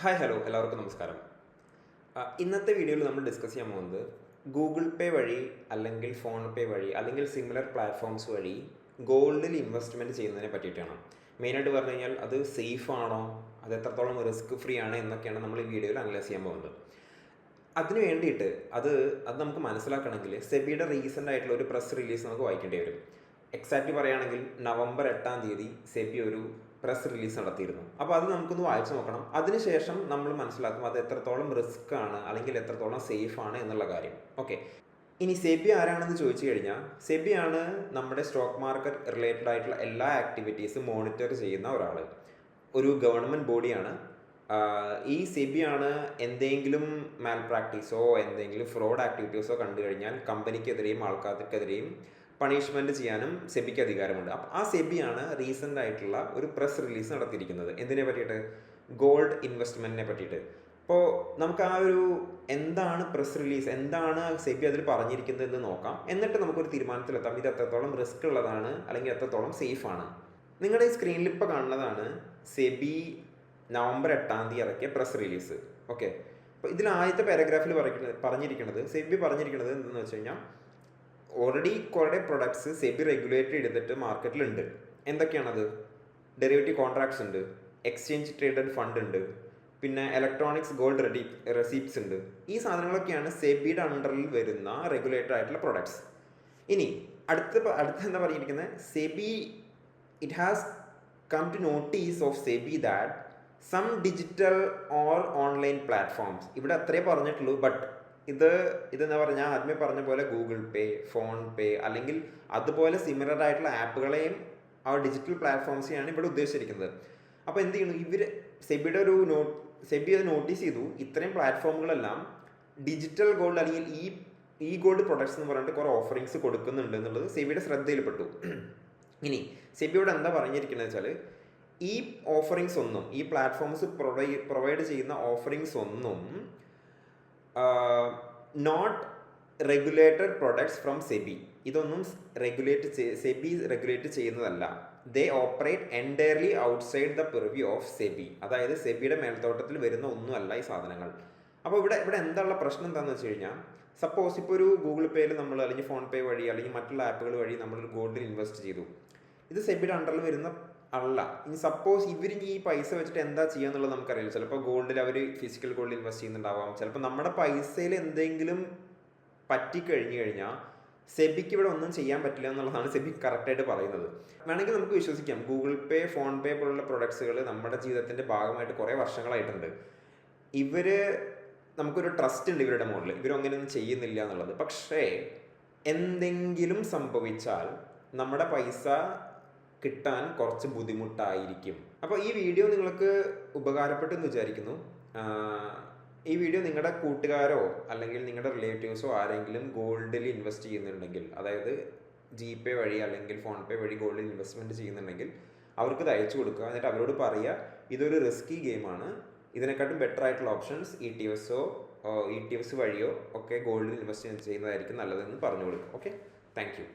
Hi hello എല്ലാവർക്കും നമസ്കാരം. ഇന്നത്തെ വീഡിയോയിൽ നമ്മൾ ഡിസ്കസ് ചെയ്യാൻ പോകുന്നത് ഗൂഗിൾ പേ വഴി അല്ലെങ്കിൽ ഫോൺ പേ വഴി അല്ലെങ്കിൽ സിമിലർ പ്ലാറ്റ്ഫോംസ് വഴി ഗോൾഡിൽ ഇൻവെസ്റ്റ്മെൻറ്റ് ചെയ്യുന്നതിനെ പറ്റിയിട്ടാണ്. മെയിനായിട്ട് പറഞ്ഞു കഴിഞ്ഞാൽ അത് സേഫ് ആണോ, അത് എത്രത്തോളം റിസ്ക് ഫ്രീ ആണ് എന്നൊക്കെയാണ് നമ്മൾ ഈ വീഡിയോയിൽ അനലൈസ് ചെയ്യാൻ പോകുന്നത്. അതിന് വേണ്ടിയിട്ട് അത് നമുക്ക് മനസ്സിലാക്കണമെങ്കിൽ സെബിയുടെ റീസെൻ്റ് ആയിട്ടുള്ള ഒരു പ്രസ് റിലീസ് നമുക്ക് വായിക്കേണ്ടി വരും. എക്സാക്റ്റ് പറയുകയാണെങ്കിൽ നവംബർ 8-ാം തീയതി സെബി ഒരു പ്രസ് റിലീസ് നടത്തിയിരുന്നു. അപ്പോൾ അത് നമുക്കൊന്ന് വായിച്ചു നോക്കണം. അതിനുശേഷം നമ്മൾ മനസ്സിലാക്കും അത് എത്രത്തോളം റിസ്ക് ആണ് അല്ലെങ്കിൽ എത്രത്തോളം സേഫ് ആണ് എന്നുള്ള കാര്യം. ഓക്കെ, ഇനി സെബി ആരാണെന്ന് ചോദിച്ചു കഴിഞ്ഞാൽ സെബിയാണ് നമ്മുടെ സ്റ്റോക്ക് മാർക്കറ്റ് റിലേറ്റഡ് ആയിട്ടുള്ള എല്ലാ ആക്ടിവിറ്റീസും മോണിറ്റർ ചെയ്യുന്ന ഒരാൾ. ഒരു ഗവൺമെൻറ് ബോഡിയാണ്. ഈ സെബിയാണ് എന്തെങ്കിലും മാൽ പ്രാക്ടീസോ എന്തെങ്കിലും ഫ്രോഡ് ആക്ടിവിറ്റീസോ കണ്ടു കഴിഞ്ഞാൽ കമ്പനിക്കെതിരെയും ആൾക്കാർക്കെതിരെയും പണിഷ്മെൻറ്റ് ചെയ്യാനും സെബിക്ക് അധികാരമുണ്ട്. അപ്പോൾ ആ സെബിയാണ് റീസെൻ്റ് ആയിട്ടുള്ള ഒരു പ്രസ് റിലീസ് നടത്തിയിരിക്കുന്നത്. എന്തിനെ പറ്റിയിട്ട്? ഗോൾഡ് ഇൻവെസ്റ്റ്മെൻറ്റിനെ പറ്റിയിട്ട്. അപ്പോൾ നമുക്ക് ആ ഒരു എന്താണ് പ്രസ് റിലീസ്, എന്താണ് സെബി അതിൽ പറഞ്ഞിരിക്കുന്നത് എന്ന് നോക്കാം. എന്നിട്ട് നമുക്കൊരു തീരുമാനത്തിലെത്താം ഇത് എത്രത്തോളം റിസ്ക് ഉള്ളതാണ് അല്ലെങ്കിൽ എത്രത്തോളം സേഫ് ആണ്. നിങ്ങളുടെ ഈ സ്ക്രീനിൽ ഇപ്പോൾ കാണുന്നതാണ് സെബി നവംബർ 8-ാം തീയതി ഇറക്കിയ പ്രസ് റിലീസ്. ഓക്കെ, അപ്പോൾ ഇതിൽ ആദ്യത്തെ പാരഗ്രാഫിൽ പറഞ്ഞിരിക്കുന്നത് സെബി പറഞ്ഞിരിക്കുന്നത് എന്തെന്ന് വെച്ച് കഴിഞ്ഞാൽ ഓൾറെഡി കുറേ പ്രൊഡക്ട്സ് സെബി റെഗുലേറ്റ് ചെയ്തിട്ട് മാർക്കറ്റിലുണ്ട്. എന്തൊക്കെയാണത്? ഡെറിവേറ്റീവ് കോൺട്രാക്ട്സ് ഉണ്ട്, എക്സ്ചേഞ്ച് ട്രേഡഡ് ഫണ്ട് ഉണ്ട്, പിന്നെ ഇലക്ട്രോണിക്സ് ഗോൾഡ് റെസീപ്റ്റ്സ് ഉണ്ട്. ഈ സാധനങ്ങളൊക്കെയാണ് സെബിയുടെ അണ്ടറിൽ വരുന്ന റെഗുലേറ്റഡ് ആയിട്ടുള്ള പ്രൊഡക്ട്സ്. ഇനി അടുത്ത എന്താ പറഞ്ഞിരിക്കുന്നത്? SEBI it has come to notice of SEBI that some digital or online platforms. ഇവിടെ അത്രേ പറഞ്ഞിട്ടുള്ളൂ. ബട്ട് ഇതെന്ന് പറഞ്ഞാൽ ആദ്യമേ പറഞ്ഞ പോലെ ഗൂഗിൾ പേ, ഫോൺ പേ അല്ലെങ്കിൽ അതുപോലെ സിമിലർ ആയിട്ടുള്ള ആപ്പുകളെയും ആ ഡിജിറ്റൽ പ്ലാറ്റ്ഫോംസിനെയാണ് ഇവിടെ ഉദ്ദേശിച്ചിരിക്കുന്നത്. അപ്പോൾ എന്ത് ചെയ്യുന്നു സെബിയുടെ സെബി അത് നോട്ടീസ് ചെയ്തു. ഇത്രയും പ്ലാറ്റ്ഫോമുകളെല്ലാം ഡിജിറ്റൽ ഗോൾഡ് അല്ലെങ്കിൽ ഈ ഗോൾഡ് പ്രൊഡക്ട്സ് എന്ന് പറഞ്ഞിട്ട് കുറേ ഓഫറിങ്സ് കൊടുക്കുന്നുണ്ട് എന്നുള്ളത് സെബിയുടെ ശ്രദ്ധയിൽപ്പെട്ടു. ഇനി സെബിയോട് എന്താ പറഞ്ഞിരിക്കുന്നത് വെച്ചാൽ ഈ ഓഫറിങ്സ് ഒന്നും, ഈ പ്ലാറ്റ്ഫോംസ് പ്രൊവൈഡ് ചെയ്യുന്ന ഓഫറിങ്സ് ഒന്നും not regulated products from SEBI. ഇതൊന്നും സെബി റെഗുലേറ്റ് ചെയ്യുന്നതല്ല. They operate entirely outside the purview of SEBI. അതായത് സെബിയുടെ മേൽത്തോട്ടത്തിൽ വരുന്ന ഒന്നുമല്ല ഈ സാധനങ്ങൾ. അപ്പോൾ ഇവിടെ എന്നുള്ള പ്രശ്നം എന്താണെന്ന് വെച്ച് കഴിഞ്ഞാൽ, സപ്പോസ് ഇപ്പോൾ ഒരു ഗൂഗിൾ പേയിൽ നമ്മൾ അല്ലെങ്കിൽ ഫോൺ പേ വഴി അല്ലെങ്കിൽ മറ്റുള്ള ആപ്പുകൾ വഴി നമ്മളൊരു ഗോൾഡിൽ ഇൻവെസ്റ്റ് ചെയ്തു. ഇത് സെബിയുടെ അണ്ടറിൽ വരുന്ന അല്ല. ഇനി സപ്പോസ് ഇവർ ഈ പൈസ വെച്ചിട്ട് എന്താ ചെയ്യുക എന്നുള്ളത് നമുക്കറിയില്ല. ചിലപ്പോൾ ഗോൾഡിൽ അവർ ഫിസിക്കൽ ഗോൾഡിൽ ഇൻവെസ്റ്റ് ചെയ്യുന്നുണ്ടാവാം. ചിലപ്പോൾ നമ്മുടെ പൈസയിൽ എന്തെങ്കിലും പറ്റിക്കഴിഞ്ഞു കഴിഞ്ഞാൽ സെബിക്ക് ഇവിടെ ഒന്നും ചെയ്യാൻ പറ്റില്ല എന്നുള്ളതാണ് സെബി കറക്റ്റായിട്ട് പറയുന്നത്. വേണമെങ്കിൽ നമുക്ക് വിശ്വസിക്കാം, ഗൂഗിൾ പേ, ഫോൺ പേ പോലുള്ള പ്രൊഡക്ട്സുകൾ നമ്മുടെ ജീവിതത്തിൻ്റെ ഭാഗമായിട്ട് കുറേ വർഷങ്ങളായിട്ടുണ്ട്. നമുക്കൊരു ട്രസ്റ്റ് ഉണ്ട് ഇവരുടെ മുകളിൽ, ഇവരൊങ്ങനെയൊന്നും ചെയ്യുന്നില്ല എന്നുള്ളത്. പക്ഷേ എന്തെങ്കിലും സംഭവിച്ചാൽ നമ്മുടെ പൈസ കിട്ടാൻ കുറച്ച് ബുദ്ധിമുട്ടായിരിക്കും. അപ്പോൾ ഈ വീഡിയോ നിങ്ങൾക്ക് ഉപകാരപ്പെട്ടെന്ന് വിചാരിക്കുന്നു. ഈ വീഡിയോ നിങ്ങളുടെ കൂട്ടുകാരോ അല്ലെങ്കിൽ നിങ്ങളുടെ റിലേറ്റീവ്സോ ആരെങ്കിലും ഗോൾഡിൽ ഇൻവെസ്റ്റ് ചെയ്യുന്നുണ്ടെങ്കിൽ, അതായത് GPay വഴി അല്ലെങ്കിൽ ഫോൺ പേ വഴി ഗോൾഡിൽ ഇൻവെസ്റ്റ്മെൻറ്റ് ചെയ്യുന്നുണ്ടെങ്കിൽ അവർക്ക് ഇത് അയച്ചു കൊടുക്കുക. എന്നിട്ട് അവരോട് പറയുക ഇതൊരു റിസ്കി ഗെയിമാണ്, ഇതിനെക്കാട്ടും ബെറ്റർ ആയിട്ടുള്ള ഓപ്ഷൻസ് ETF വഴിയോ ഒക്കെ ഗോൾഡിൽ ഇൻവെസ്റ്റ് ചെയ്യുന്നതായിരിക്കും നല്ലതെന്ന് പറഞ്ഞു കൊടുക്കുക. Okay, thank you.